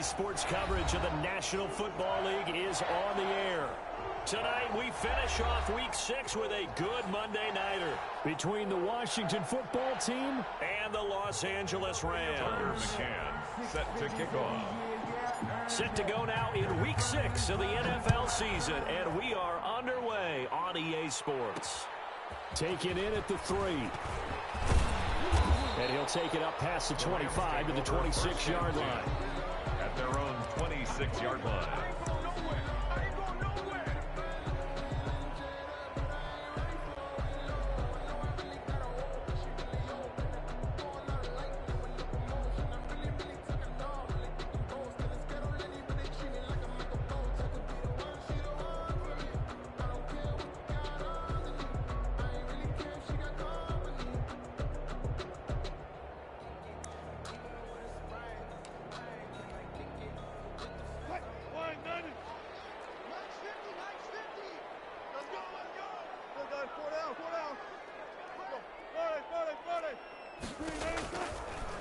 Sports coverage of the National Football League is on the air. Tonight, we finish off Week 6 with a good Monday nighter between the Washington football team and the Los Angeles Rams. McCann set to kick off. Set to go now in Week 6 of the NFL season, and we are underway on EA Sports. Taken in at the 3. And he'll take it up past the 25 to the 26-yard line. At their own 26-yard line.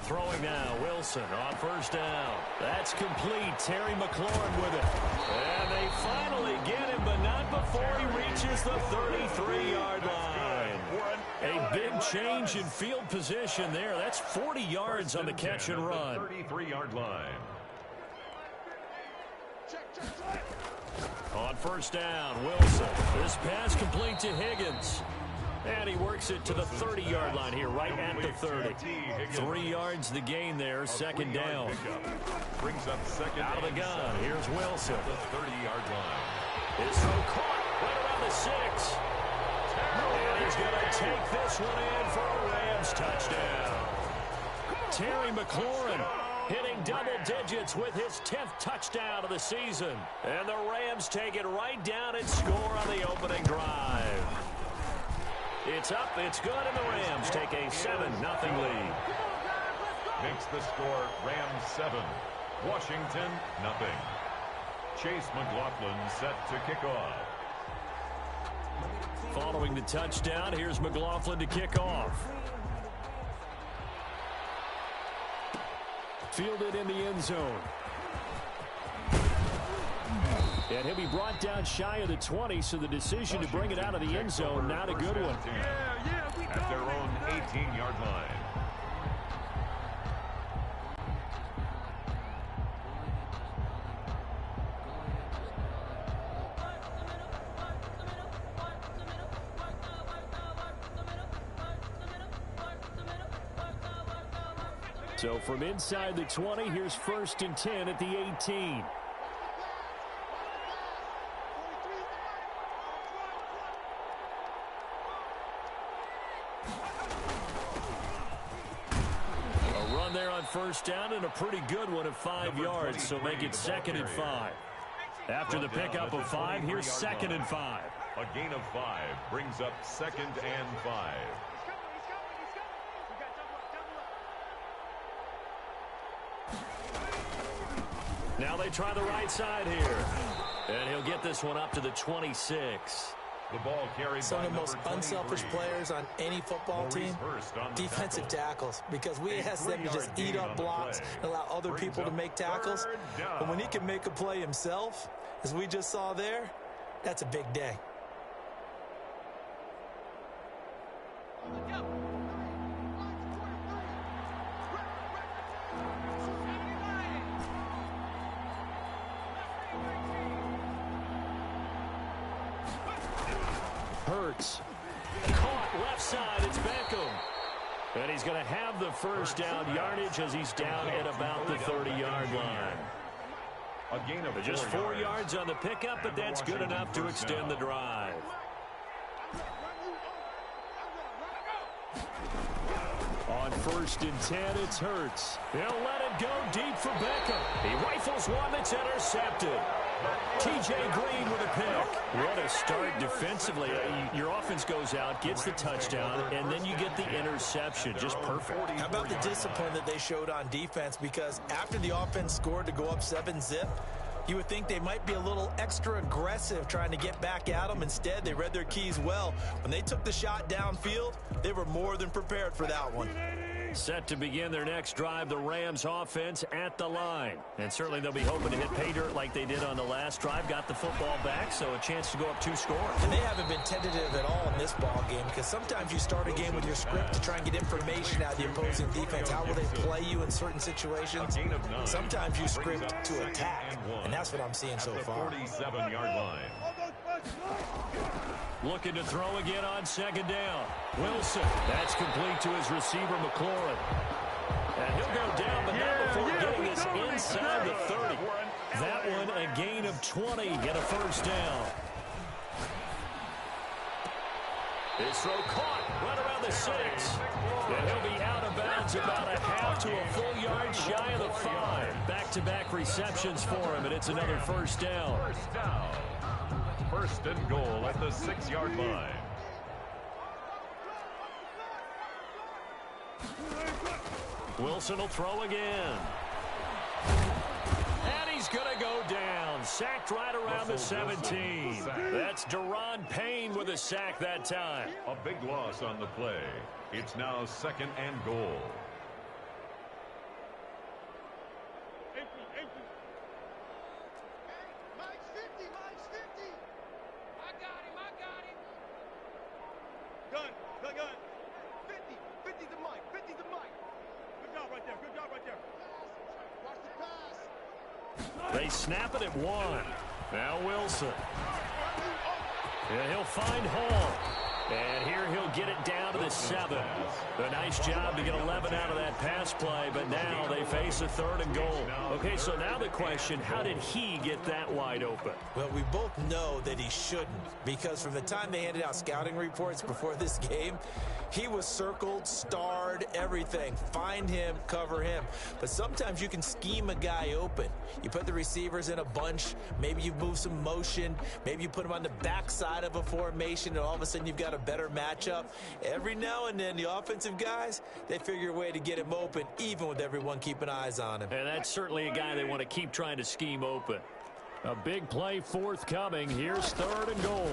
Throwing now, Wilson on first down. That's complete. Terry McLaurin with it. And they finally get him, but not before he reaches the 33-yard line. A big change in field position there. That's 40 yards on the catch and run. 33-yard line. On first down, Wilson. This pass complete to Higgins. And he works it to the 30-yard line here, right at the 30. 3 yards the gain there, second down. Brings up second. Out of the gun, here's Wilson. The 30-yard line. His throw caught right around the 6. And he's going to take this one in for a Rams touchdown. Terry McLaurin hitting double digits with his 10th touchdown of the season. And the Rams take it right down and score on the opening drive. It's up, it's good, and the Rams take a 7-0 lead. Makes the score Rams 7, Washington 0. Chase McLaughlin set to kick off. Following the touchdown, here's McLaughlin to kick off. Fielded in the end zone. And he'll be brought down shy of the 20, so the decision to bring it out of the end zone, not a good one. At their own 18-yard line. So from inside the 20, here's 1st and 10 at the 18. First down and a pretty good one at 5 yards, so make it 2nd and 5. After the pickup of 5, here's 2nd and 5. A gain of 5 brings up 2nd and 5. Now they try the right side here. And he'll get this one up to the 26. The ball carried Some of the most unselfish players on any football team, defensive tackles, because we ask them to just eat up blocks and allow other people to make tackles. But when he can make a play himself, as we just saw there, that's a big day. Hurts. Caught left side. It's Beckham. And he's going to have the first down yardage as he's down at about the 30-yard line. A gain of just 4 yards on the pickup, but that's good enough to extend the drive. On 1st and 10, it's Hurts. He'll let it go deep for Beckham. He rifles one that's intercepted. T.J. Green with a pick. What a start defensively. Your offense goes out, gets the touchdown, and then you get the interception. Just perfect. How about the discipline that they showed on defense? Because after the offense scored to go up 7-zip, you would think they might be a little extra aggressive trying to get back at them. Instead, they read their keys well. When they took the shot downfield, they were more than prepared for that one. Set to begin their next drive, the Rams offense at the line. And certainly they'll be hoping to hit pay dirt like they did on the last drive. Got the football back, so a chance to go up 2 scores. And they haven't been tentative at all in this ball game, because sometimes you start a game with your script to try and get information out of the opposing defense. How will they play you in certain situations? Sometimes you script to attack, and that's what I'm seeing so far. 47-yard line. Looking to throw again on second down. Wilson. That's complete to his receiver, McLaurin. And he'll go down, but not before getting this inside the 30. That one a gain of 20 and a first down. His throw caught right around the 6. And he'll be out of bounds about a half to a full yard shy of the 5. Back-to-back receptions for him, and it's another first down. First and goal at the 6-yard line. Wilson will throw again. And he's going to go down. Sacked right around the 17. That's Deron Payne with a sack that time. A big loss on the play. It's now second and goal. They snap it at 1. Now Wilson. And he'll find Hall. And here he'll get it down to the 7. A nice job to get 11 out of that pass play, but now they face a 3rd and goal. Okay, so now the question, how did he get that wide open? Well, we both know that he shouldn't, because from the time they handed out scouting reports before this game, he was circled, starred, everything. Find him, cover him. But sometimes you can scheme a guy open. You put the receivers in a bunch. Maybe you move some motion. Maybe you put them on the backside of a formation, and all of a sudden you've got a better matchup. Every now and then, the offensive guys, they figure a way to get him open, even with everyone keeping eyes on him. And that's certainly a guy they want to keep trying to scheme open. A big play forthcoming. Here's 3rd and goal.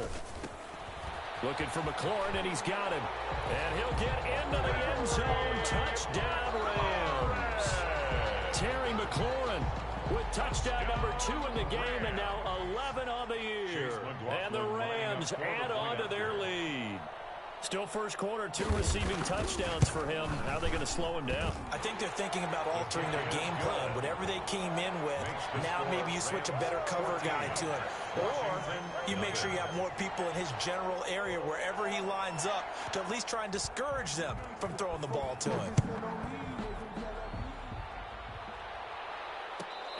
Looking for McLaurin, and he's got him. And he'll get into the end zone. Touchdown, Rams. Terry McLaurin with touchdown number 2 in the game, and now 11 on the year. And the Rams add on to their lead. Still first quarter, 2 receiving touchdowns for him. How are they going to slow him down? I think they're thinking about altering their game plan. Whatever they came in with, now maybe you switch a better cover guy to him. Or you make sure you have more people in his general area wherever he lines up to at least try and discourage them from throwing the ball to him.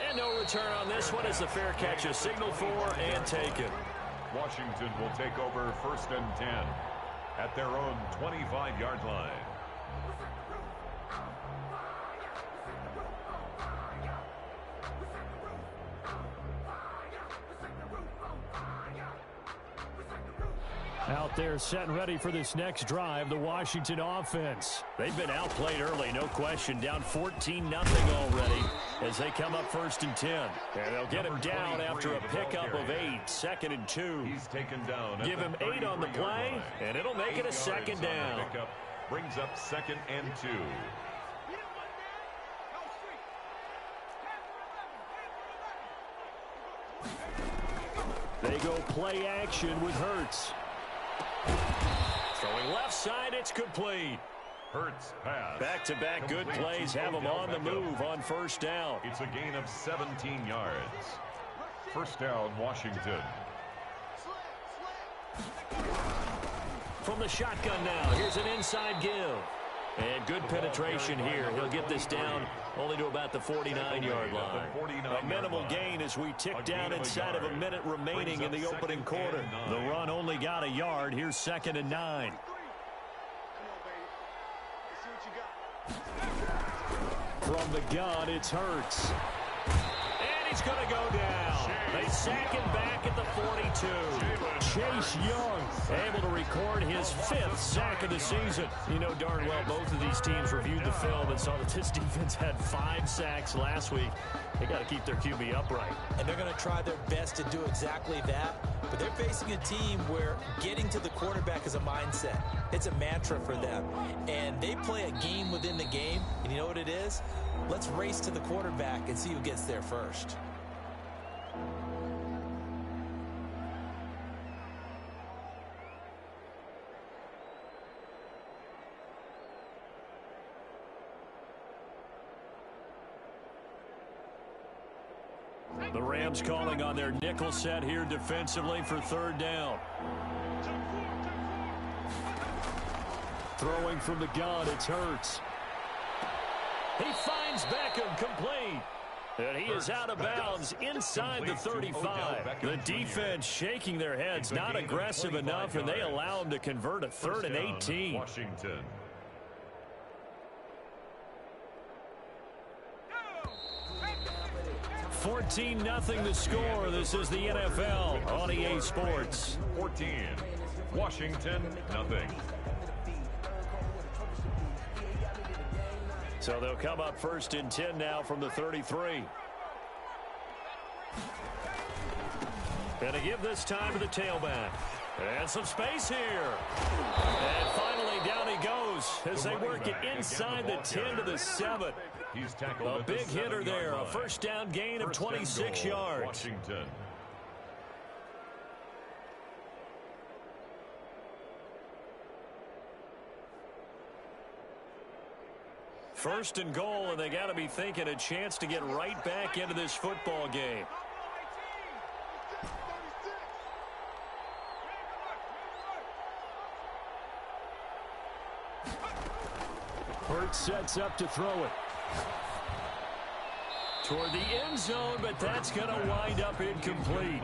And no return on this one as the fair catch is signaled for and taken. Washington will take over 1st and 10 at their own 25-yard line. Out there set and ready for this next drive, the Washington offense. They've been outplayed early, no question. Down 14-0 already as they come up 1st and 10. And they'll get him down after a pickup of 8, 2nd and 2. He's taken down. Give him 8 on the play, and it'll make it a 2nd down. Brings up 2nd and 2. They go play action with Hurts. Throwing left side, it's complete. Hurts pass. Back-to-back good plays have him on the move on 1st down. It's a gain of 17 yards. 1st down, Washington. From the shotgun now, here's an inside give. And good penetration here. He'll get this down only to about the 49-yard line. A minimal gain as we tick down inside of a minute remaining in the opening quarter. The run only got a yard. Here's 2nd and 9. From the gun, it's Hurts. And he's going to go down. They sack him back at the 42. Chase Young able to record his 5th sack of the season. You know darn well both of these teams reviewed the film and saw that this defense had 5 sacks last week. They got to keep their QB upright. And they're going to try their best to do exactly that. but they're facing a team where getting to the quarterback is a mindset. It's a mantra for them, and they play a game within the game, and you know what it is? Let's race to the quarterback and see who gets there first. The Rams calling on their nickel set here defensively for third down. Throwing from the gun, it's Hurts. He finds Beckham complete. And he is out of bounds inside the 35. The defense shaking their heads, not aggressive enough, and they allow him to convert a 3rd and 18. Washington. 14-0 the score. This is the NFL on EA Sports. 14. Washington, nothing. So they'll come up 1st and 10 now from the 33. And to give this time to the tailback. And some space here. And finally down he goes as they work it inside the 10 to the 7. He's tackled a big hitter there. A 1st down gain of 26 yards. Washington. First and goal, and they got to be thinking a chance to get right back into this football game. Hurts sets up to throw it. Toward the end zone, but that's going to wind up incomplete.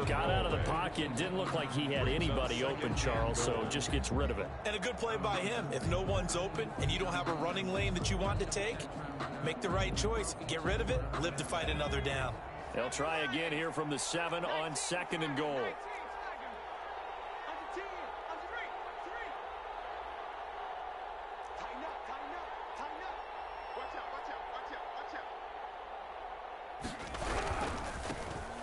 Got out of the pocket. Didn't look like he had anybody open, Charles, so just gets rid of it. And a good play by him. If no one's open and you don't have a running lane that you want to take, make the right choice. Get rid of it. Live to fight another down. They'll try again here from the 7 on 2nd and goal.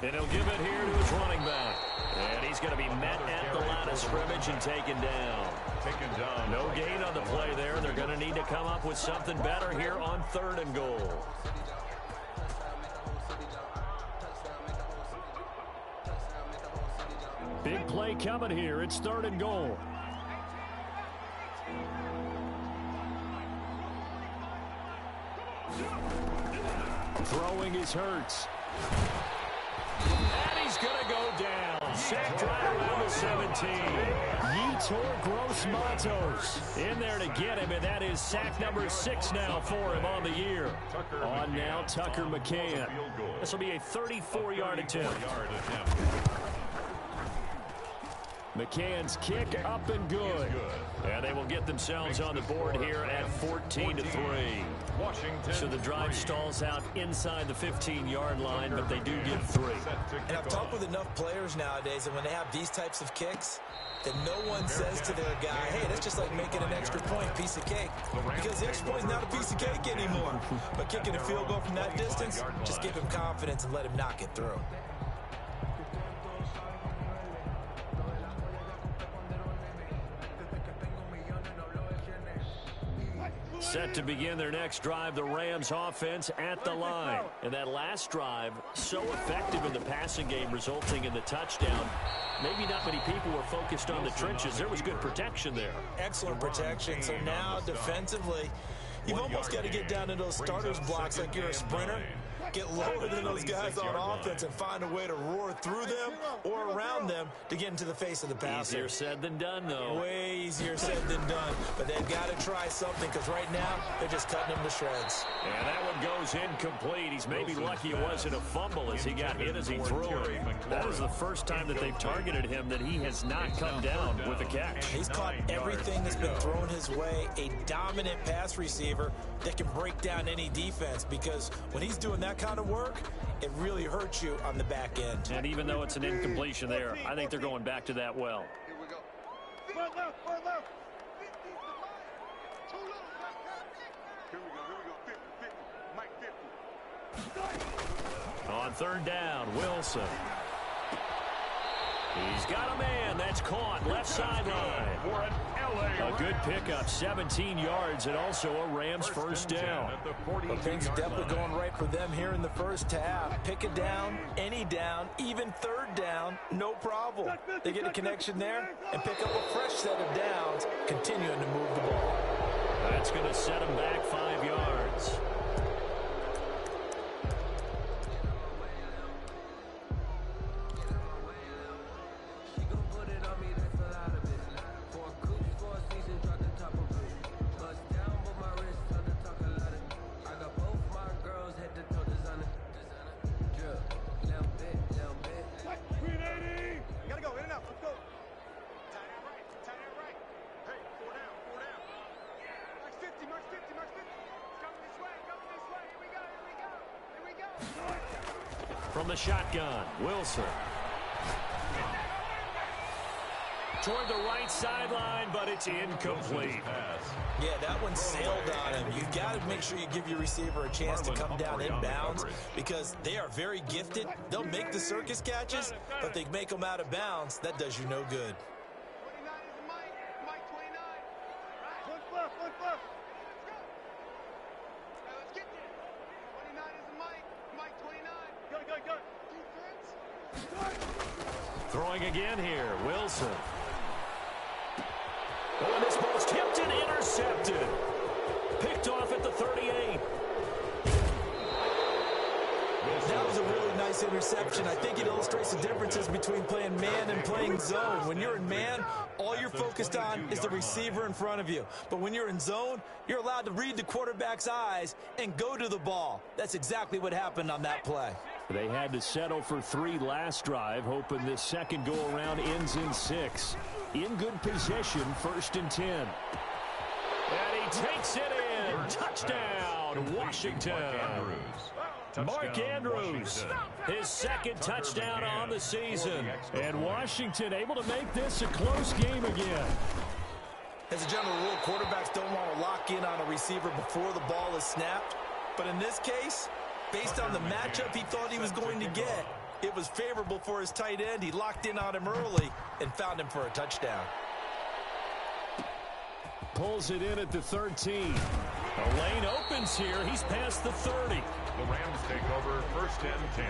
And he'll give it here to his running back. And he's going to be met at the line of scrimmage and taken down. No gain on the play there. They're going to need to come up with something better here on 3rd and goal. Big play coming here. It's 3rd and goal. Throwing is Hurts. And he's going to go down. Sacked right around the 17. Yetur Gross-Matos in there to get him, and that is sack number 6 now for him on the year. On now, Tucker McCann. This will be a 34-yard attempt. McCann's kick up and good. And they will get themselves on the board here at 14-3. So the drive stalls out inside the 15-yard line, but they do get 3. And I've talked with enough players nowadays, and when they have these types of kicks, that no one says to their guy, hey, that's just like making an extra point, piece of cake. Because the extra point is not a piece of cake anymore. But kicking a field goal from that distance, just give him confidence and let him knock it through. Set to begin their next drive, the Rams offense at the line. And that last drive, so effective in the passing game, resulting in the touchdown. Maybe not many people were focused on the trenches. There was good protection there. Excellent protection. So now defensively, you've almost got to get down to those starters blocks like you're a sprinter. Get lower than those guys on offense and find a way to roar through them or around them to get into the face of the passer. Easier said than done, though. Way easier said than done. But they've got to try something because right now they're just cutting them to shreds. And that one goes incomplete. He's maybe lucky it wasn't a fumble as he got hit as he threw it. That is the first time that they've targeted him that he has not come down with a catch. He's caught everything that's been thrown his way. A dominant pass receiver that can break down any defense because when he's doing that kind of work, it really hurts you on the back end. And even though it's an incompletion there, I think they're going back to that well. Here we go. On 3rd down, Wilson. He's got a man. That's caught. Left sideline. A good pickup. 17 yards and also a Rams first down. Well, things are definitely going right for them here in the first half. Pick a down, any down, even third down, no problem. They get a connection there and pick up a fresh set of downs, continuing to move the ball. That's going to set them back 5 yards. From the shotgun, Wilson. Toward the right sideline, but it's incomplete. Yeah, that one sailed on him. You've got to make sure you give your receiver a chance to come down inbounds because they are very gifted. They'll make the circus catches, but if they make them out of bounds, that does you no good. Throwing again here, Wilson. Oh, and this ball's tipped and intercepted. Picked off at the 38. That was a really nice interception. I think it illustrates the differences between playing man and playing zone. When you're in man, all you're focused on is the receiver in front of you. But when you're in zone, you're allowed to read the quarterback's eyes and go to the ball. That's exactly what happened on that play. They had to settle for 3 last drive, hoping this second go-around ends in 6. In good position, 1st and 10. And he takes it in. Touchdown, Washington. Mark Andrews, his second touchdown on the season. And Washington able to make this a close game again. As a general rule, quarterbacks don't want to lock in on a receiver before the ball is snapped. But in this case, based on the matchup he thought he was going to get, it was favorable for his tight end. He locked in on him early and found him for a touchdown. Pulls it in at the 13. The lane opens here. He's past the 30. The Rams take over 1st and 10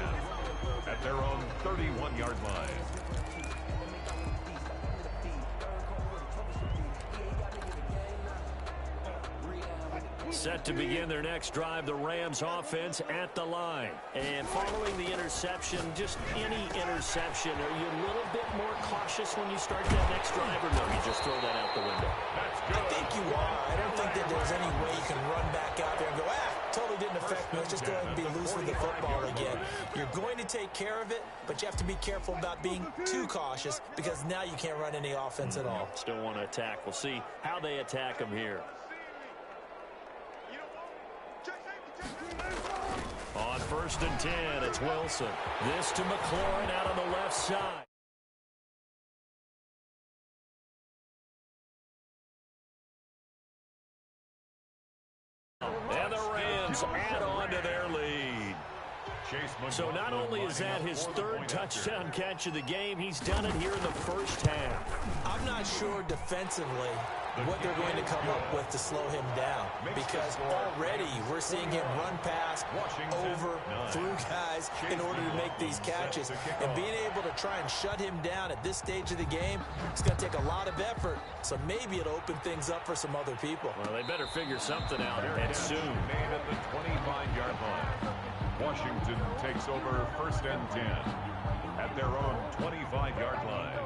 at their own 31-yard line. Set to begin their next drive, the Rams offense at the line. And following the interception, just any interception, are you a little bit more cautious when you start that next drive, or no, you just throw that out the window? I think you are. I don't think that there's any way you can run back out there and go, totally didn't affect me. Let's just go ahead and be loose with the football again. You're going to take care of it, but you have to be careful about being too cautious because now you can't run any offense at all. Still want to attack. We'll see how they attack him here. On 1st and 10, it's Wilson. This to McLaurin out on the left side. And the Rams add on to their lead. So not only is that his 3rd touchdown catch of the game, he's done it here in the first half. I'm not sure defensively what they're going to come up with to slow him down because already we're seeing him run past, over, through guys in order to make these catches. And being able to try and shut him down at this stage of the game, it's going to take a lot of effort. So maybe it'll open things up for some other people. Well, they better figure something out and soon. Made at the 25-yard line. Washington takes over 1st and 10 at their own 25-yard line.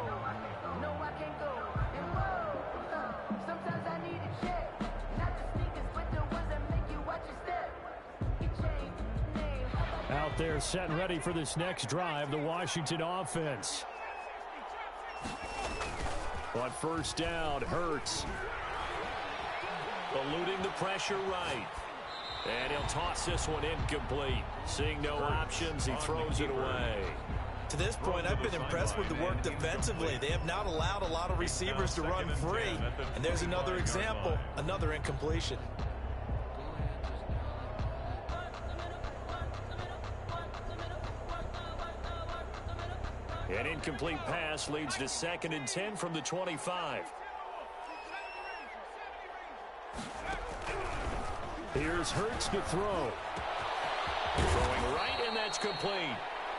Out there set and ready for this next drive, the Washington offense. On 1st down, Hurts. Eluding the pressure right. And he'll toss this one incomplete. Seeing no options, he throws it away. To this point, I've been impressed with the work defensively. They have not allowed a lot of receivers to run free. And there's another example, another incompletion. An incomplete pass leads to 2nd and 10 from the 25. Here's Hurts to throw. Throwing right, and that's complete.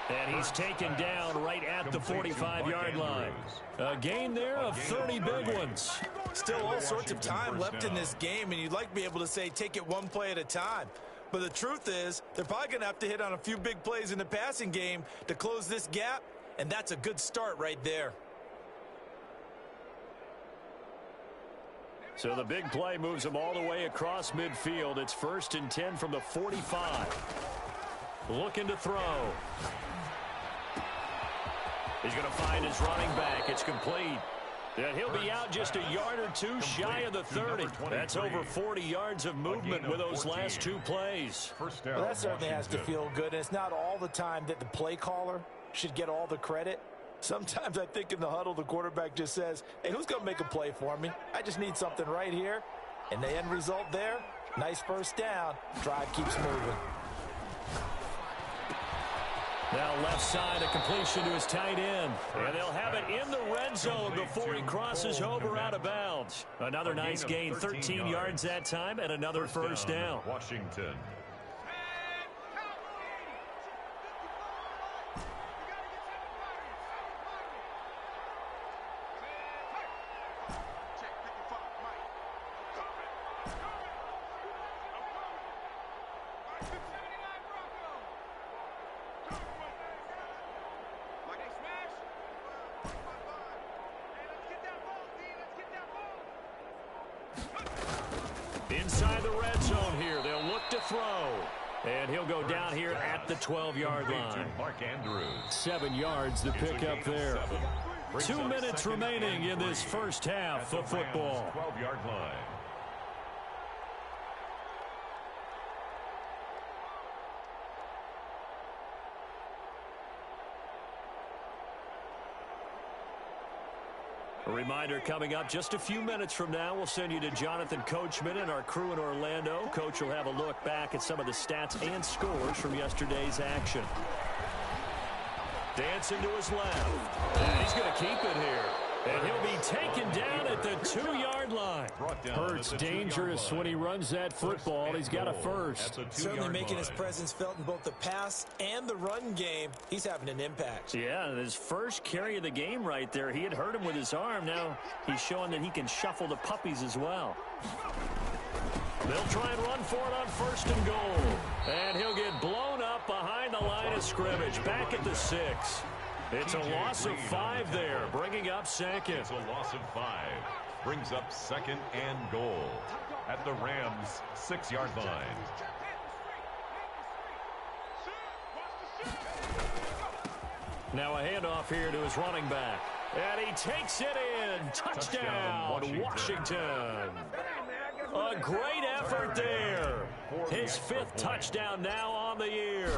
And he's taken down right at the 45-yard line. A gain there of 30 big ones. Still all sorts of time left in this game, and you'd like to be able to say take it one play at a time. But the truth is, they're probably going to have to hit on a few big plays in the passing game to close this gap, and that's a good start right there. So the big play moves him all the way across midfield. It's 1st and 10 from the 45. Looking to throw. He's going to find his running back. It's complete. And he'll be out just a yard or two shy of the 30. That's over 40 yards of movement with those last 2 plays. Well, that certainly has to feel good. And it's not all the time that the play caller should get all the credit. Sometimes I think in the huddle, the quarterback just says, hey, who's going to make a play for me? I just need something right here. And the end result there, nice first down. Drive keeps moving. Now left side, a completion to his tight end. And they'll have it in the red zone before he crosses over out of bounds. Another nice gain, 13 yards that time, and another first down. Washington. Inside the red zone here, they'll look to throw. And he'll go down here at the 12-yard line. 7 yards to pick up there. 2 minutes remaining in this first half of football. 12-yard line. A reminder coming up just a few minutes from now, we'll send you to Jonathan Coachman and our crew in Orlando. Coach will have a look back at some of the stats and scores from yesterday's action. Dancing to his left. And he's going to keep it here. And he'll be taken down at the 2-yard line. Hurts dangerous when he runs that football. He's got a first. Certainly making his presence felt in both the pass and the run game. He's having an impact. Yeah, his first carry of the game right there. He had hurt him with his arm. Now he's showing that he can shuffle the puppies as well. They'll try and run for it on 1st and goal. And he'll get blown up behind the line of scrimmage. Back at the 6. It's a loss of 5 there, bringing up 2nd. It's a loss of 5. Brings up 2nd and goal at the Rams' 6-yard line. Now a handoff here to his running back. And he takes it in. Touchdown, Washington. A great effort there. His 5th touchdown now on the year.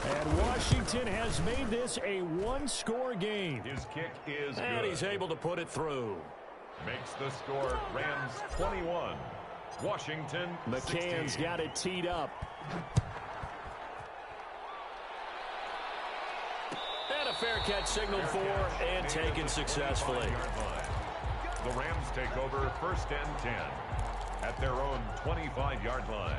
And Washington has made this a 1-score game. His kick is good. And he's able to put it through. Makes the score Rams 21. Washington McCann's 16. got it teed up. And a fair catch signaled for and taken successfully. The Rams take over 1st and 10 at their own 25-yard line.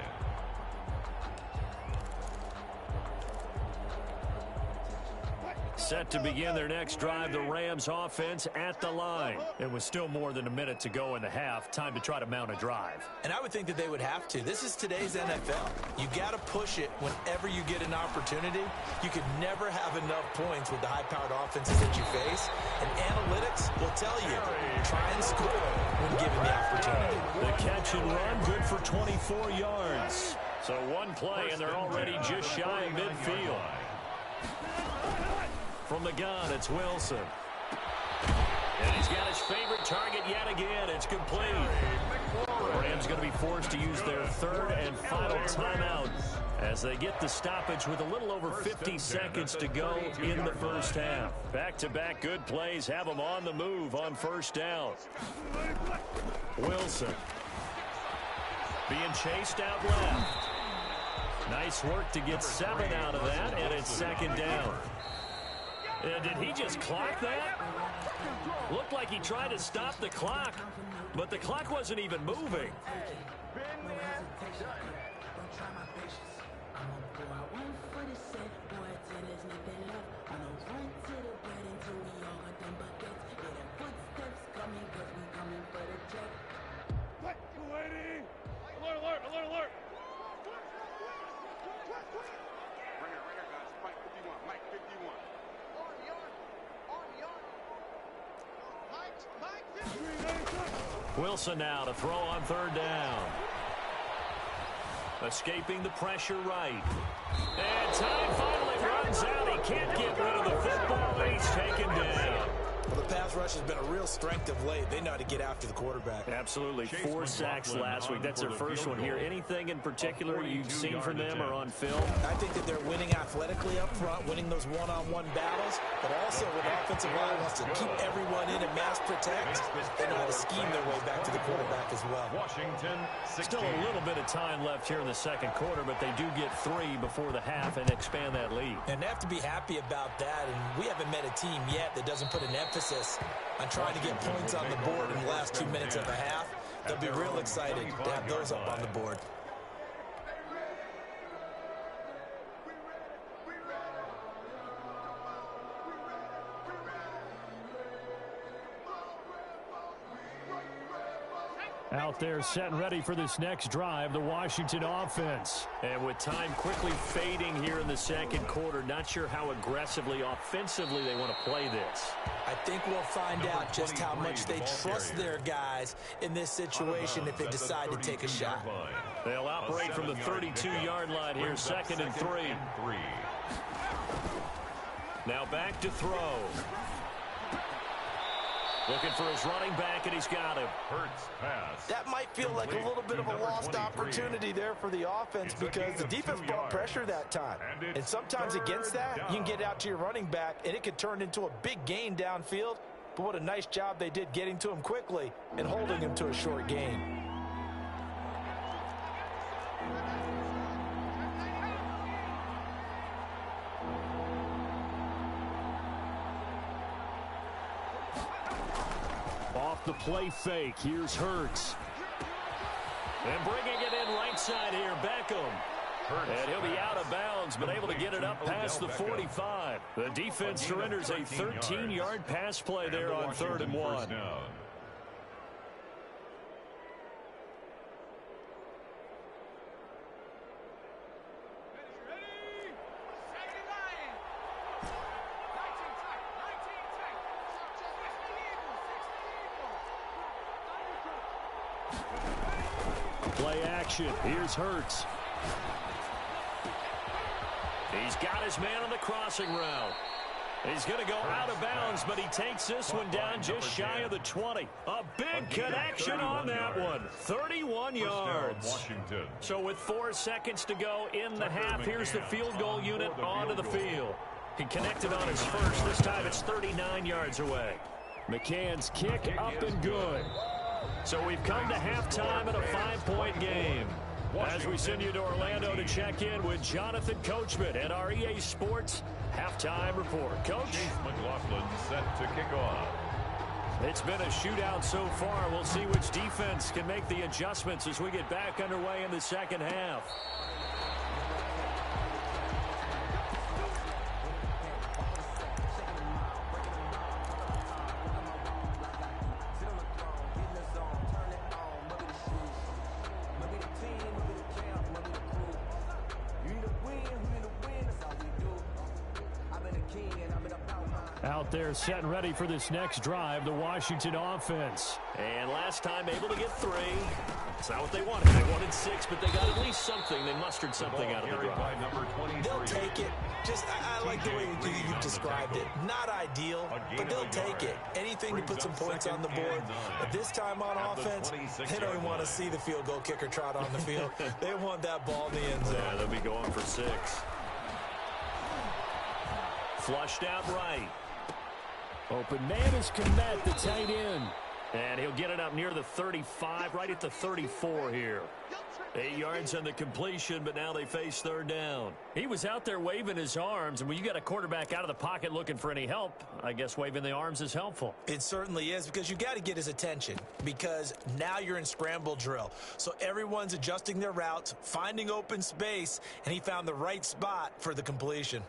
Set to begin their next drive, the Rams offense at the line. It was still more than a minute to go in the half. Time to try to mount a drive. And I would think that they would have to. This is today's NFL. You got to push it whenever you get an opportunity. You could never have enough points with the high-powered offenses that you face. And analytics will tell you, try and score when given the opportunity. The catch and run, good for 24 yards. So one play, and they're already just shy of midfield. From the gun, it's Wilson. And he's got his favorite target yet again. It's complete. The Rams going to be forced to use their 3rd and final timeout as they get the stoppage with a little over 50 seconds to go in the first half. Back-to-back good plays have them on the move on 1st down. Wilson being chased out left. Nice work to get 7 out of that, and it's 2nd down. Did he just clock that? Looked like he tried to stop the clock, but the clock wasn't even moving. Alert, alert, alert! Mike 51. Wilson now to throw on third down. Escaping the pressure right. And time finally runs out. He can't get rid of the football, and he's taken down. Well, the pass rush has been a real strength of late. They know how to get after the quarterback. Absolutely. 4 sacks last week. That's their first one here. Anything in particular you've seen from them or on film? I think that they're winning athletically up front, winning those one-on-one battles, but also when the offensive line wants to keep everyone in and mass protect, they know how to scheme their way back to the quarterback as well. Washington, 16. Still a little bit of time left here in the second quarter, but they do get 3 before the half and expand that lead. And they have to be happy about that, and we haven't met a team yet that doesn't put an emphasis on trying to get points on the board in the last 2 minutes of the half. They'll be real excited to have those up on the board. Out there set and ready for this next drive, the Washington offense. And with time quickly fading here in the second quarter, not sure how aggressively, offensively they want to play this. I think we'll find out just how much they trust their guys in this situation if they decide to take a shot. They'll operate from the 32-yard line here, 2nd and 3. Now back to throw. Looking for his running back, and he's got him. That might feel like a little bit of a lost opportunity there for the offense because the defense brought pressure that time. And sometimes against that, you can get out to your running back, and it could turn into a big gain downfield. But what a nice job they did getting to him quickly and holding him to a short gain. Off the play fake, here's Hurts. And bringing it in right side here, Beckham. And he'll be out of bounds, but able to get it up past the 45. The defense surrenders a 13-yard pass play there on 3rd and 1. Play action. Here's Hurts. He's got his man on the crossing route. He's going to go out of bounds, but he takes this one down just shy of the 20. A big connection on that one. 31 yards. So with 4 seconds to go in the half, here's the field goal unit onto the field. He connected on his first. This time it's 39 yards away. McCann's kick up and good. So we've come to halftime in a 5-point game. As we send you to Orlando to check in with Jonathan Coachman at our EA Sports Halftime Report. Coach? Chase McLaughlin set to kick off. It's been a shootout so far. We'll see which defense can make the adjustments as we get back underway in the second half. Out there set and ready for this next drive, the Washington offense. And last time able to get 3. It's not what they wanted. They wanted 6, but they got at least something. They mustered something out of the drive. They'll take it. Just, I like the way you described it. Not ideal, but they'll take it. Anything to put some points on the board. But this time on offense, they don't even want to see the field goal kicker trot on the field. They want that ball in the end zone. Yeah, they'll be going for 6. Flushed out right. Open man is Komet, the tight end. And he'll get it up near the 35, right at the 34 here. 8 yards on the completion, but now they face third down. He was out there waving his arms, and when you got a quarterback out of the pocket looking for any help, I guess waving the arms is helpful. It certainly is, because you got to get his attention, because now you're in scramble drill. So everyone's adjusting their routes, finding open space, and he found the right spot for the completion.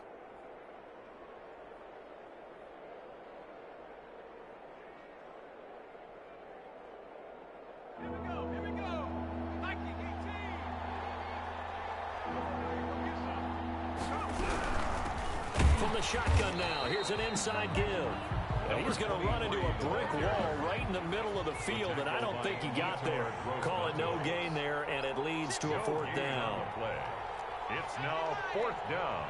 From the shotgun now, here's an inside give. And he's going to run into a brick wall right in the middle of the field, and I don't think he got there. Call it no gain there, and it leads to a fourth down. It's now fourth down.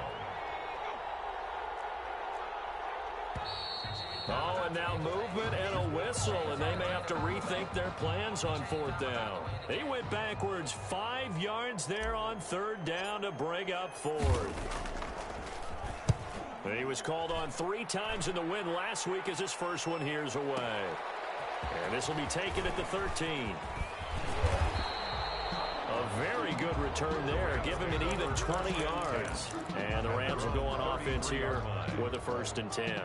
Oh, and now movement and a whistle, and they may have to rethink their plans on fourth down. He went backwards 5 yards there on third down to bring up fourth. He was called on 3 times in the win last week as his first one here's away. And this will be taken at the 13. A very good return there. Give him an even 20 yards. And the Rams will go on offense here with a 1st and 10.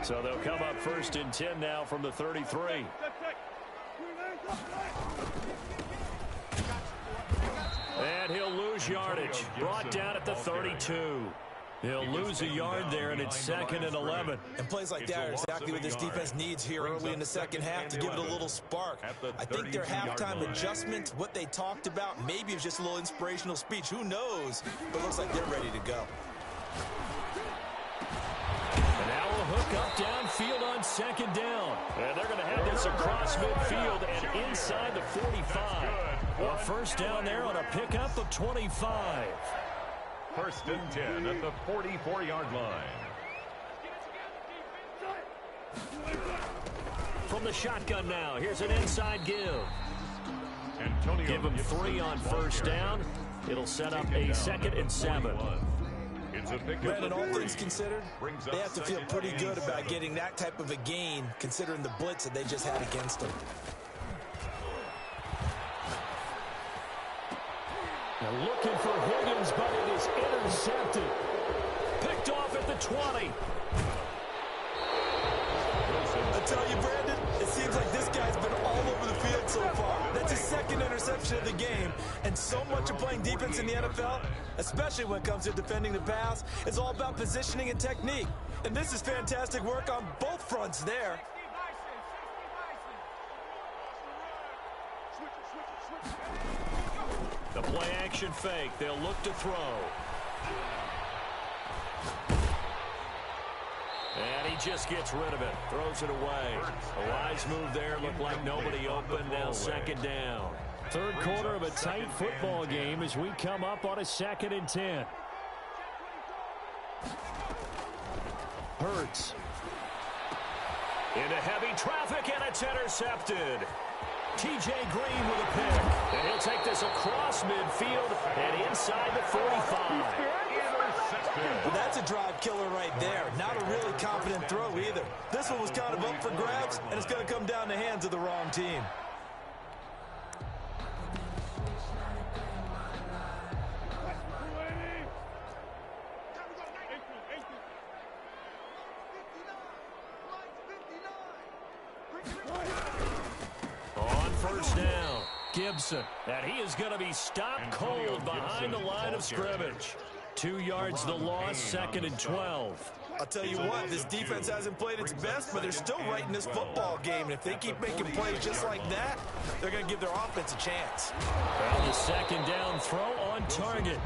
So they'll come up 1st and 10 now from the 33. And he'll lose yardage. Brought down at the 32. He'll lose a yard there, and it's 2nd and 11. And plays like that are exactly what this defense needs here early in the second half to give it a little spark. I think their halftime adjustment, what they talked about, maybe it was just a little inspirational speech. Who knows? But it looks like they're ready to go. And now a hook up downfield on 2nd down. And they're going to have this across midfield and inside the 45. A 1st down there on a pickup of 25. 1st and 10 at the 44-yard line. From the shotgun now, here's an inside give. Antonio Give him 3 on 1st down. It'll set up a 2nd and 7. Brandon, all things considered, they have to feel pretty good about getting that type of a gain, considering the blitz that they just had against them. Now looking for Higgins, but it is intercepted. Picked off at the 20. I tell you, Brandon, it seems like this guy's been all over the field so far. That's his 2nd interception of the game. And so much of playing defense in the NFL, especially when it comes to defending the pass, is all about positioning and technique. And this is fantastic work on both fronts there. The play action fake. They'll look to throw. And he just gets rid of it. Throws it away. A wise move there. Looked like nobody open. Now 2nd down. 3rd quarter of a tight football game as we come up on a 2nd and 10. Hurts. Into heavy traffic, and it's intercepted. T.J. Green with a pick. And he'll take this across midfield and inside the 45. Well, that's a drive killer right there. Not a really confident throw either. This one was kind of up for grabs, and it's going to come down in the hands of the wrong team. On 1st down, Gibson. And he is going to be stopped cold behind the line of scrimmage. 2 yards the loss, 2nd and 12. I'll tell you what, this defense hasn't played its best, but they're still right in this football game. And if they keep making plays just like that, they're going to give their offense a chance. Well, the 2nd down throw on target.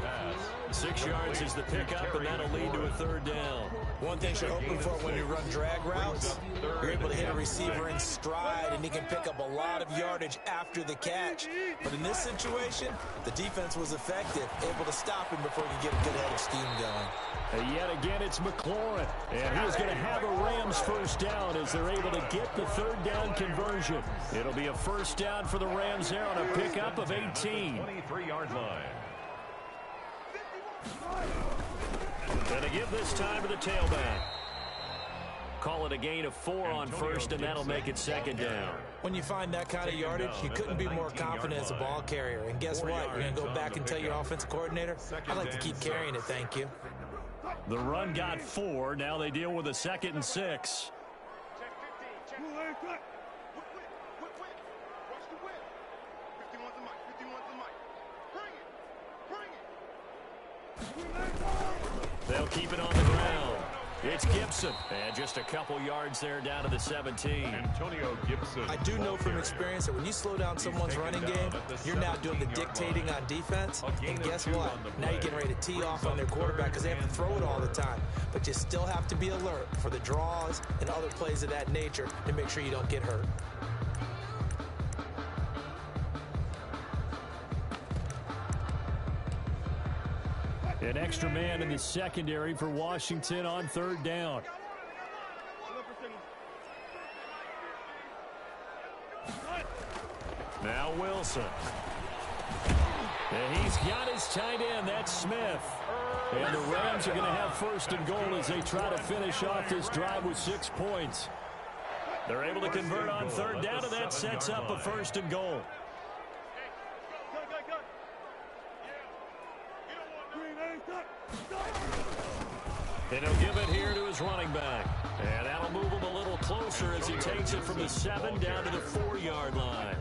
6 yards is the pickup, and that'll lead to a 3rd down. One thing you're hoping for when you run drag routes, you're able to hit a receiver in stride, and he can pick up a lot of yardage after the catch. But in this situation, the defense was effective, able to stop him before he could get a good head of steam going. And yet again, it's McLaurin. And he is going to have a Rams 1st down as they're able to get the 3rd down conversion. It'll be a 1st down for the Rams there on a pickup of 18. 23-yard line. And to give this time to the tailback. Call it a gain of 4 on first, and that'll make it second down. When you find that kind of yardage, you couldn't be more confident as a ball carrier. And guess what? You're going to go back and tell your offensive coordinator, I'd like to keep carrying it, thank you. The run got 4. Now they deal with a 2nd and 6. They'll keep it on the ground. It's Gibson. And just a couple yards there down to the 17. Antonio Gibson. I do know from experience that when you slow down someone's running game, you're now doing the dictating on defense. And guess what? Now you're getting ready to tee off on their quarterback because they have to throw it all the time. But you still have to be alert for the draws and other plays of that nature to make sure you don't get hurt. An extra man in the secondary for Washington on 3rd down. Now Wilson. And he's got his tight end. That's Smith. And the Rams are going to have 1st and goal as they try to finish off this drive with 6 points. They're able to convert on 3rd down, and that sets up a 1st and goal. And he'll give it here to his running back. And that'll move him a little closer as he takes it from the 7 down to the 4-yard line.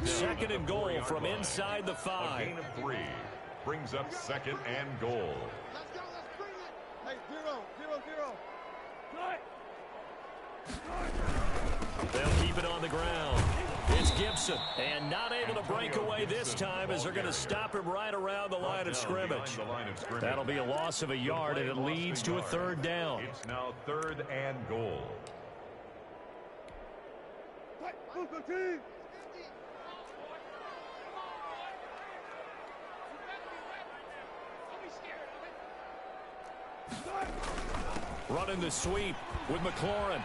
2nd and goal from inside the 5. A gain of 3 brings up 2nd and goal. Let's go, let's bring it. Hey, 0-0-0. They'll keep it on the ground. It's Gibson, and not able to break away this time as they're going to stop him right around the line of scrimmage. That'll be a loss of a yard, and it leads to a 3rd down. It's now 3rd and goal. Running the sweep with McLaurin.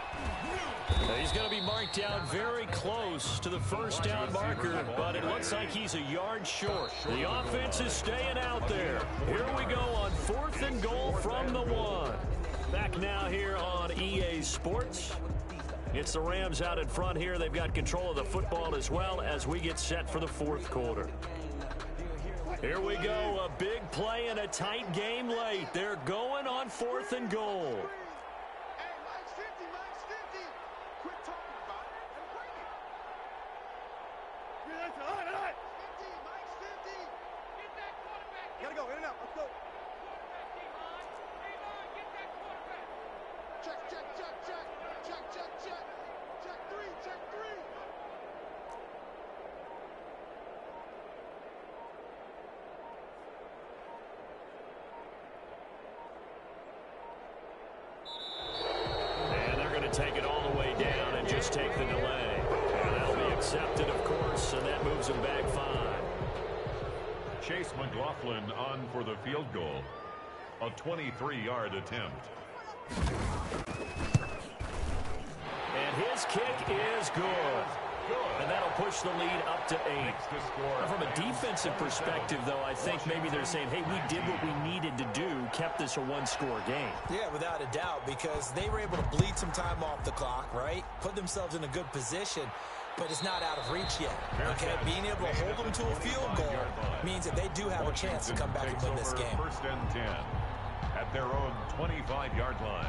He's going to be marked down very close to the 1st down marker, but it looks like he's a yard short. The offense is staying out there. Here we go on 4th and goal from the 1. Back now here on EA Sports. It's the Rams out in front here. They've got control of the football as well as we get set for the 4th quarter. Here we go, a big play and a tight game late. They're going on 4th and goal. Gotta go, in and out, let's go. Check, check, check, check. Check, check, check. Check 3, check 3. And they're going to take it all the way down and just take the delay. And that'll be accepted, of course, and that moves them back 5. Chase McLaughlin on for the field goal. A 23-yard attempt. And his kick is good. And that'll push the lead up to 8. Now, from a defensive perspective, though, I think maybe they're saying, hey, we did what we needed to do, kept this a 1-score game. Yeah, without a doubt, because they were able to bleed some time off the clock, right? Put themselves in a good position, but it's not out of reach yet. Okay, being able to hold them to a field goal means that they do have a chance to come back and win this game. 1st and 10 at their own 25-yard line.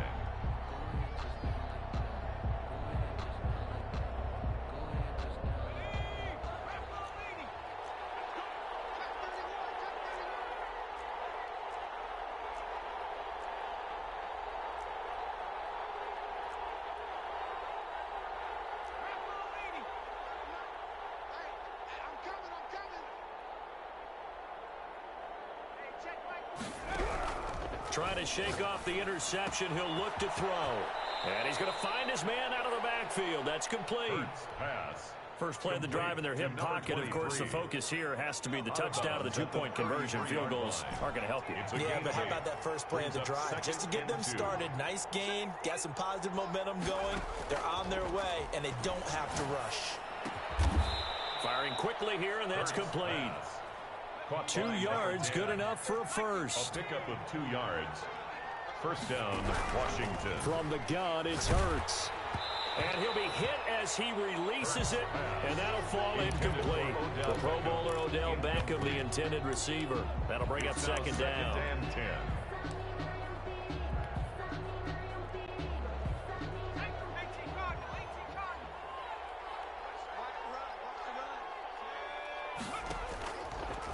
Trying to shake off the interception. He'll look to throw. And he's going to find his man out of the backfield. That's complete. First play of the drive in their hip pocket. Of course, the focus here has to be the touchdown of the 2-point conversion. Field goals aren't going to help you. Yeah, but how about that first play of the drive? Just to get them started. Nice gain. Got some positive momentum going. They're on their way, and they don't have to rush. Firing quickly here, and that's complete. 2 yards, good enough for a first. A pickup of 2 yards. First down, Washington. From the gun, it's Hurts. And he'll be hit as he releases it, and that'll fall incomplete. The Pro Bowler Odell Beckham, the intended receiver. That'll bring up second down. And 10.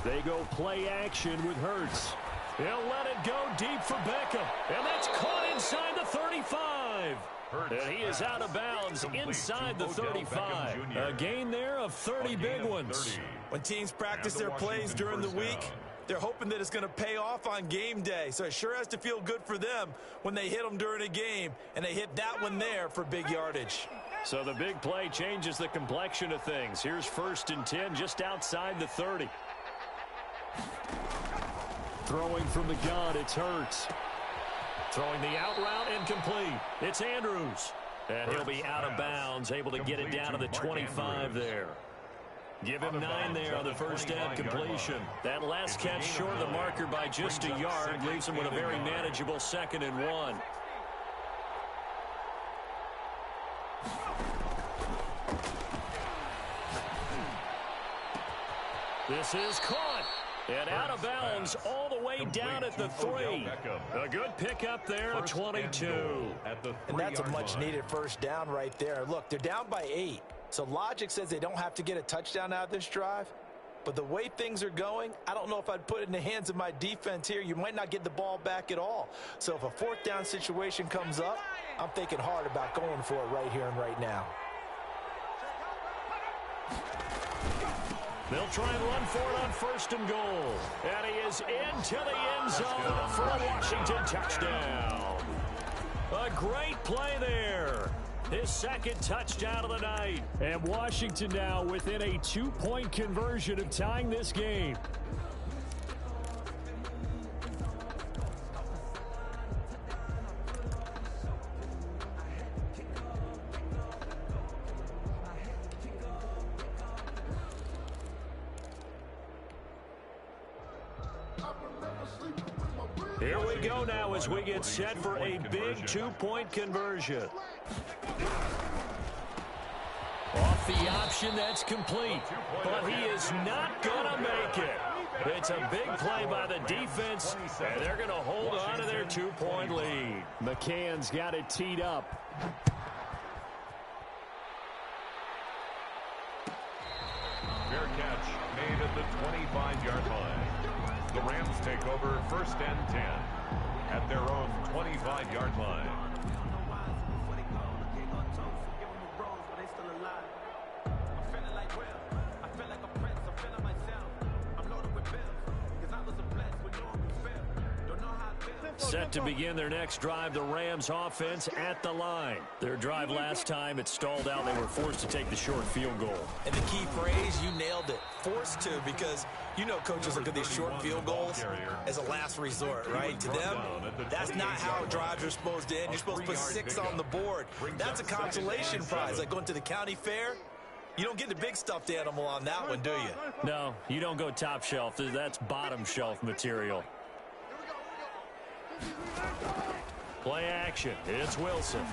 They go play action with Hurts. He'll let it go deep for Beckham. And that's caught inside the 35. And he is out of bounds inside the 35. A gain there of 30 big ones. When teams practice their plays during the week, they're hoping that it's going to pay off on game day. So it sure has to feel good for them when they hit them during a game. And they hit that one there for big yardage. So the big play changes the complexion of things. Here's 1st and 10 just outside the 30. Throwing from the gun, it's Hurts. Throwing the out route, incomplete. It's Andrews. And he'll be out of bounds, able to get it down to the 25 there. Give him 9 there on the first down completion. That last catch short of the marker by just a yard leaves him with a very manageable 2nd and 1. This is caught. And out of bounds all the way down at the 3. A good pickup there at 22. And that's a much-needed first down right there. Look, they're down by 8. So logic says they don't have to get a touchdown out of this drive. But the way things are going, I don't know if I'd put it in the hands of my defense here. You might not get the ball back at all. So if a 4th down situation comes up, I'm thinking hard about going for it right here and right now. They'll try and run for it on 1st and goal. And he is into the end zone for a Washington touchdown. A great play there. His 2nd touchdown of the night. And Washington now within a 2-point conversion of tying this game. Here we go now as we get set for a big 2-point conversion. Off the option, that's complete. But he is not going to make it. It's a big play by the defense, and they're going to hold on to their 2-point lead. McCann's got it teed up. Fair catch made at the 25-yard line. The Rams take over 1st and 10 at their own 25-yard line. Set to begin their next drive, the Rams offense at the line. Their drive last time, it stalled out. They were forced to take the short field goal. And the key phrase, you nailed it. Forced to, because you know coaches look at these short field goals as a last resort, right? To them, that's not how drives are supposed to end. You're supposed to put 6 on the board. That's a consolation prize. Like going to the county fair, you don't get the big stuffed animal on that one, do you? No, you don't go top shelf. That's bottom shelf material. Play action. It's Wilson.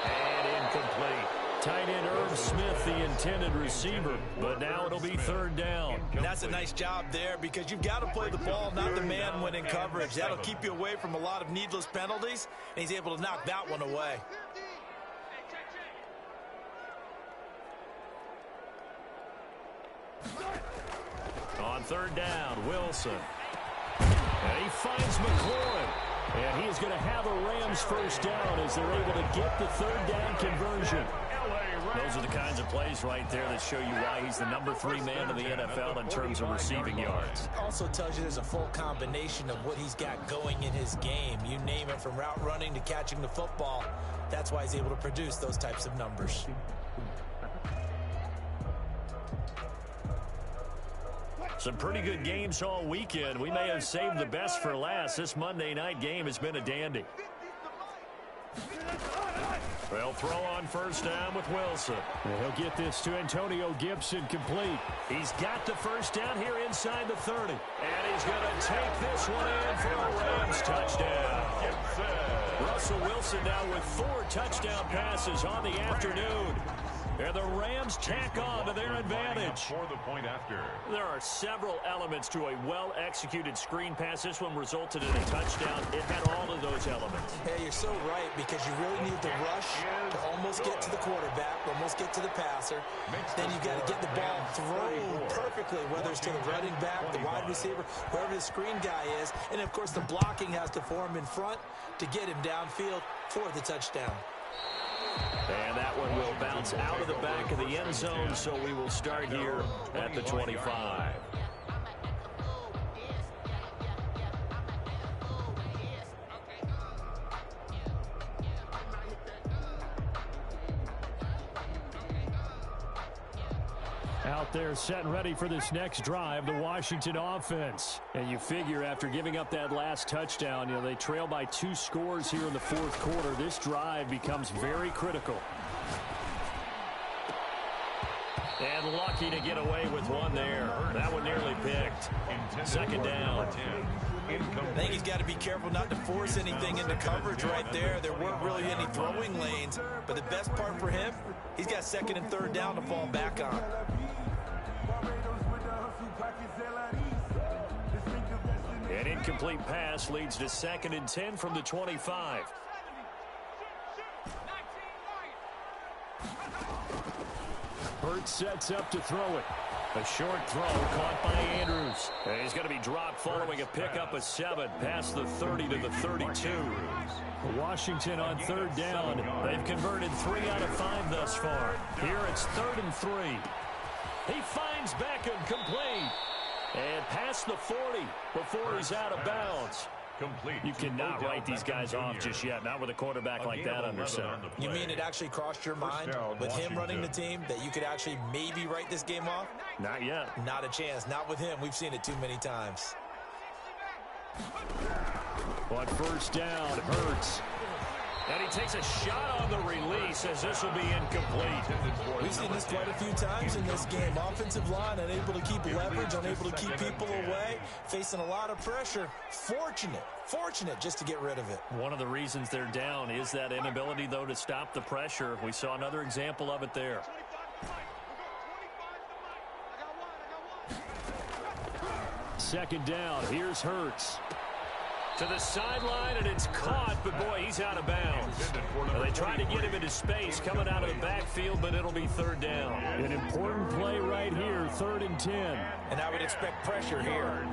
And incomplete. Tight end Irv Smith, the intended receiver. But now it'll be 3rd down. And that's a nice job there because you've got to play the ball, not the man when in coverage. That'll keep you away from a lot of needless penalties, and he's able to knock that one away. On 3rd down, Wilson. And he finds McLaurin. And he is going to have a Rams first down as they're able to get the 3rd down conversion. Those are the kinds of plays right there that show you why he's the number 3 man in the NFL in terms of receiving yards. Also tells you there's a full combination of what he's got going in his game. You name it, from route running to catching the football. That's why he's able to produce those types of numbers. Some pretty good games all weekend. We may have saved the best for last. This Monday night game has been a dandy. They'll throw on first down with Wilson. And he'll get this to Antonio Gibson complete. He's got the first down here inside the 30. And he's going to take this one in for a Rams touchdown. Russell Wilson now with 4 touchdown passes on the afternoon. And the Rams tack on to their advantage. For the point after. There are several elements to a well-executed screen pass. This one resulted in a touchdown. It had all of those elements. Hey, you're so right, because you really need the rush to almost get to the quarterback, almost get to the passer. Then you got to get the ball thrown perfectly, whether it's to the running back, the wide receiver, whoever the screen guy is. And, of course, the blocking has to form in front to get him downfield for the touchdown. And that one will bounce out of the back of the end zone, so we will start here at the 25. Out there set and ready for this next drive, the Washington offense. And you figure after giving up that last touchdown, they trail by 2 scores here in the 4th quarter. This drive becomes very critical. And lucky to get away with one there. That one nearly picked. 2nd down. I think he's got to be careful not to force anything into coverage right there. There weren't really any throwing lanes, but the best part for him, he's got 2nd and 3rd down to fall back on. An incomplete pass leads to 2nd and 10 from the 25. Hurts sets up to throw it. A short throw caught by Andrews. And he's going to be dropped following a pickup of 7 past the 30 to the 32. Washington on 3rd down. They've converted 3 out of 5 thus far. Here it's 3rd and 3. He finds Beckham complete. And past the 40 before he's out of bounds. You cannot write these guys off just yet, not with a quarterback like that under center. You mean it actually crossed your mind with him running the team that you could actually maybe write this game off? Not yet. Not a chance. Not with him. We've seen it too many times. On 1st down, Hurts. And he takes a shot on the release as this will be incomplete. We've seen this quite a few times in this game. Offensive line unable to keep leverage, unable to keep people away, facing a lot of pressure. Fortunate just to get rid of it. One of the reasons they're down is that inability, though, to stop the pressure. We saw another example of it there. 2nd down, here's Hurts. To the sideline, and it's caught, but boy, he's out of bounds. They try to get him into space coming out of the backfield, but it'll be 3rd down. An important play right here, 3rd and 10. And I would expect pressure here.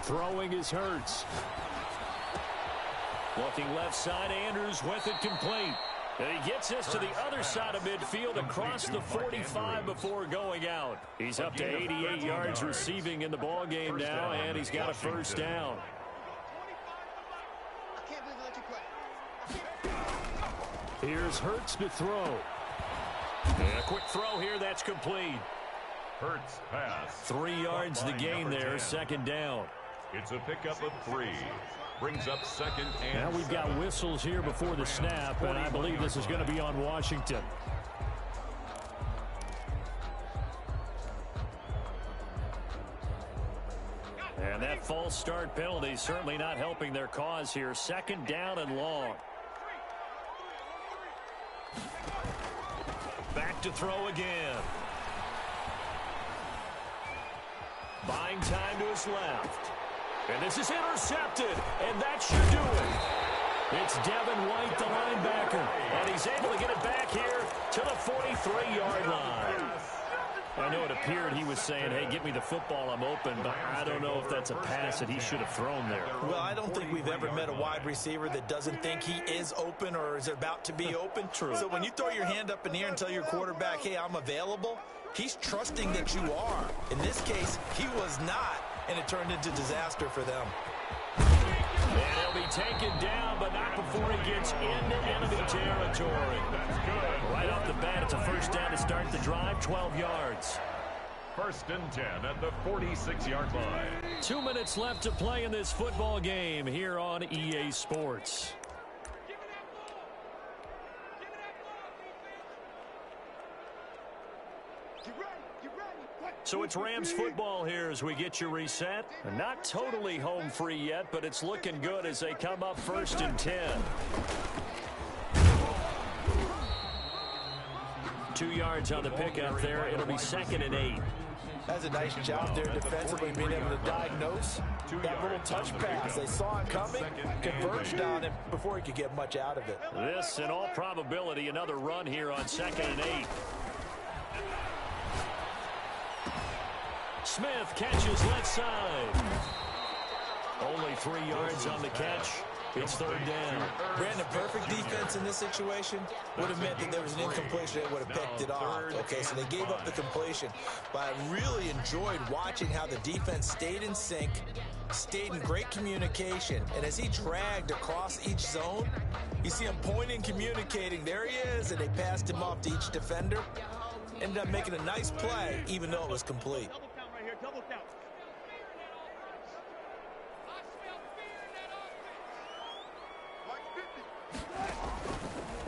Throwing is Hurts. Looking left side, Andrews with it complete. And he gets this to the other side of midfield across the 45 before going out. He's up to 88 yards receiving in the ball game now, and he's got a 1st down. Here's Hurts to throw. And a quick throw here, that's complete. Hurts pass. 3 yards the gain there, 2nd down. It's a pickup of 3. Brings up 2nd and now we've got whistles here before the snap, and I believe this is going to be on Washington. And that false start penalty certainly not helping their cause here. 2nd down and long. Back to throw again. Buying time to his left. And this is intercepted, and that should do it. It's Devin White, the linebacker, and he's able to get it back here to the 43-yard line. I know it appeared he was saying, hey, get me the football, I'm open, but I don't know if that's a pass that he should have thrown there. Well, I don't think we've ever met a wide receiver that doesn't think he is open or is about to be open. True. So when you throw your hand up in the air and tell your quarterback, hey, I'm available, he's trusting that you are. In this case, he was not, and it turned into disaster for them. And he'll be taken down, but not before he gets into enemy territory. Right off the bat, it's a 1st down to start the drive, 12 yards. First and 10 at the 46-yard line. 2 minutes left to play in this football game here on EA Sports. So it's Rams football here as we get you reset. Not totally home free yet, but it's looking good as they come up first and 10. 2 yards on the pickup there. It'll be 2nd and 8. That's a nice job there defensively, being able to diagnose that little touch pass. They saw it coming, converged on him before he could get much out of it. This, in all probability, another run here on 2nd and 8. Smith catches left side. Only 3 yards on the catch. It's 3rd down. Brandon, perfect defense in this situation would have meant that there was an incompletion. They would have picked it off. Okay, so they gave up the completion. But I really enjoyed watching how the defense stayed in sync, stayed in great communication. And as he dragged across each zone, you see him pointing, communicating. There he is, and they passed him off to each defender. Ended up making a nice play, even though it was complete.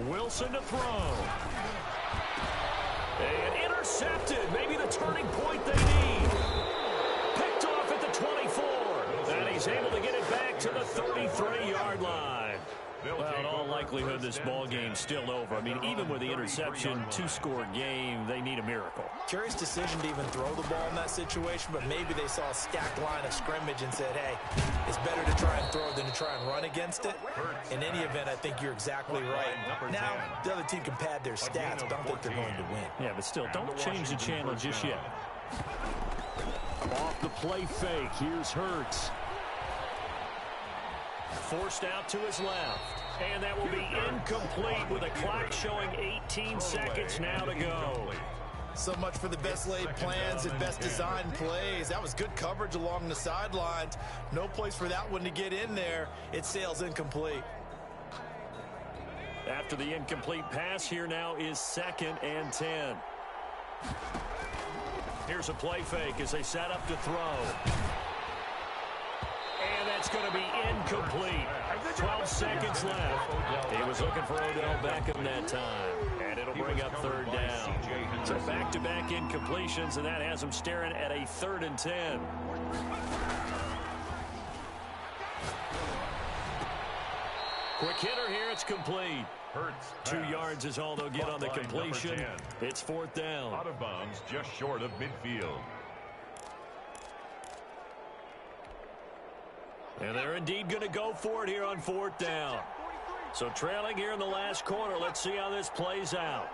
Wilson to throw. And intercepted. Maybe the turning point they need. Picked off at the 24. And he's able to get it back to the 33-yard line. Well, in all likelihood, this ball game's still over. I mean, even with the interception, 2-score game, they need a miracle. Curious decision to even throw the ball in that situation, but maybe they saw a stacked line of scrimmage and said, hey, it's better to try and throw than to try and run against it. In any event, I think you're exactly right. Now, the other team can pad their stats, but I don't think they're going to win. Yeah, but still, don't change the channel just yet. Off the play fake, here's Hurts. Forced out to his left. And that will be incomplete with a clock showing 18 seconds now to go. So much for the best laid plans and best designed plays. That was good coverage along the sidelines. No place for that one to get in there. It sails incomplete. After the incomplete pass, here now is 2nd and 10. Here's a play fake as they set up to throw. And that's going to be incomplete. 12 seconds left. He was looking for Odell Beckham that time. And it'll bring up 3rd down. So back-to-back incompletions, and that has him staring at a 3rd and 10. Quick hitter here. It's complete. 2 yards is all they'll get on the completion. It's 4th down. Out of bounds, just short of midfield. And they're indeed going to go for it here on 4th down. So trailing here in the last quarter. Let's see how this plays out.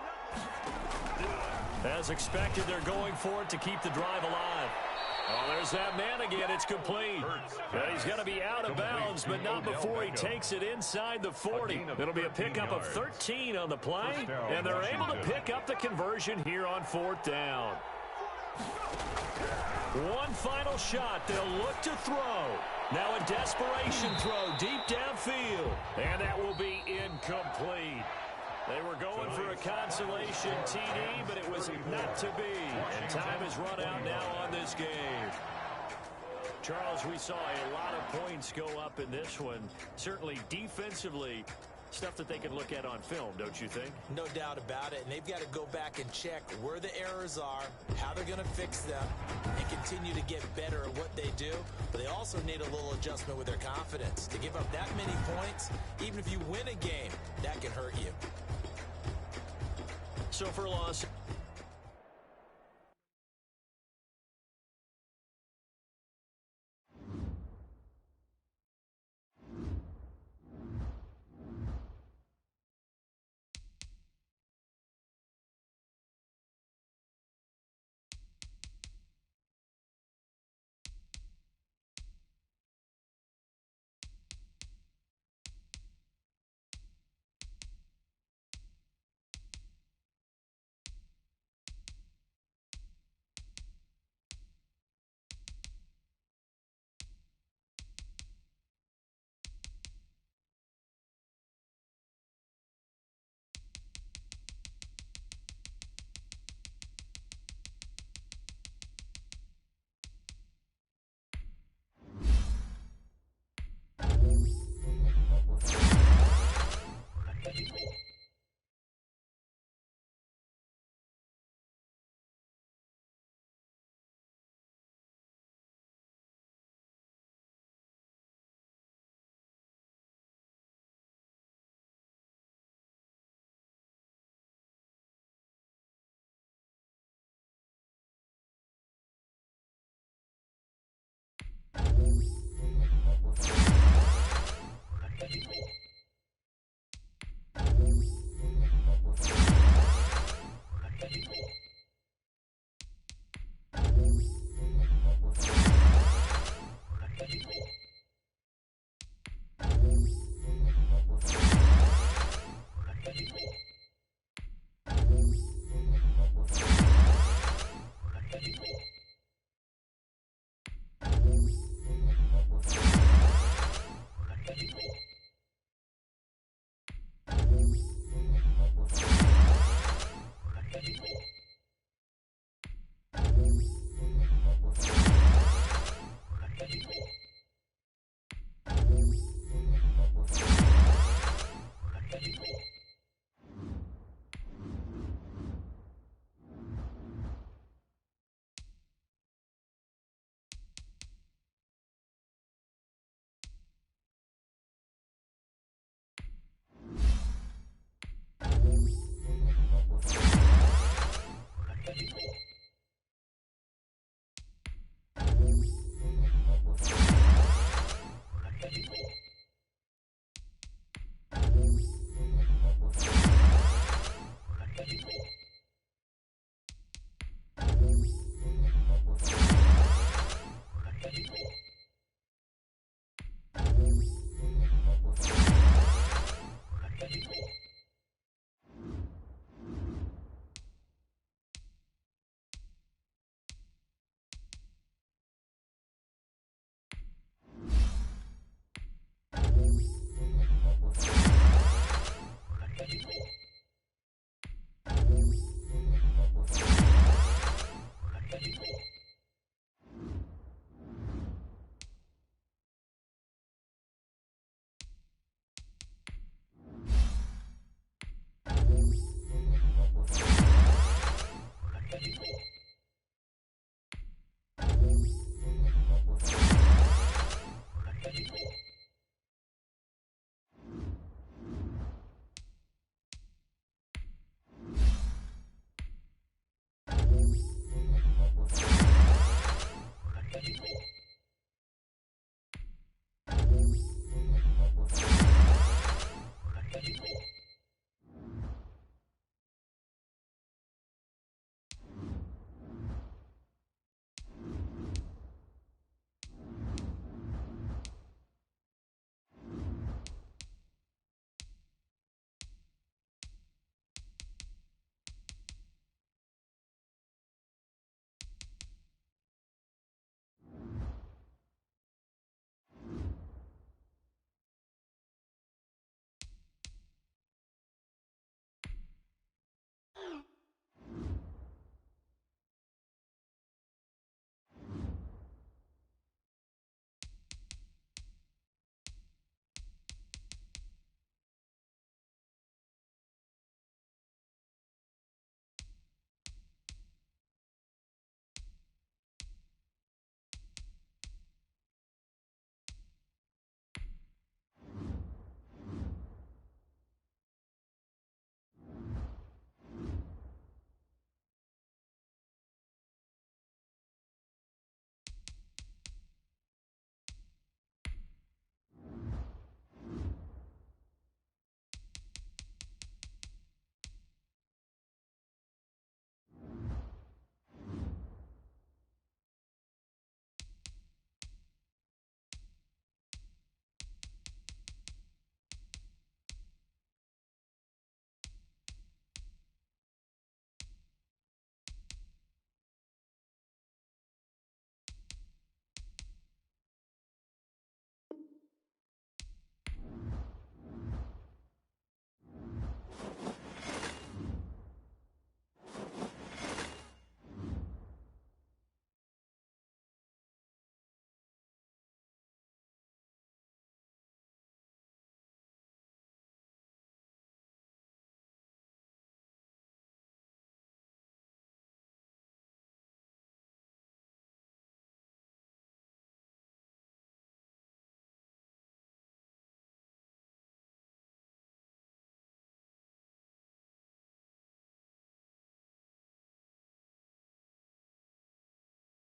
As expected, they're going for it to keep the drive alive. Oh, there's that man again. It's complete. He's going to be out of bounds, but not before he takes it inside the 40. It'll be a pickup of 13 on the play, and they're able to pick up the conversion here on 4th down. One final shot. They'll look to throw. Now a desperation throw deep downfield. And that will be incomplete. They were going for a consolation TD, but it was not to be. And time has run out now on this game. Charles, we saw a lot of points go up in this one. Certainly defensively, stuff that they can look at on film, don't you think? No doubt about it. And they've got to go back and check where the errors are, how they're going to fix them, and continue to get better at what they do. But they also need a little adjustment with their confidence. To give up that many points, even if you win a game, that can hurt you. So for a loss,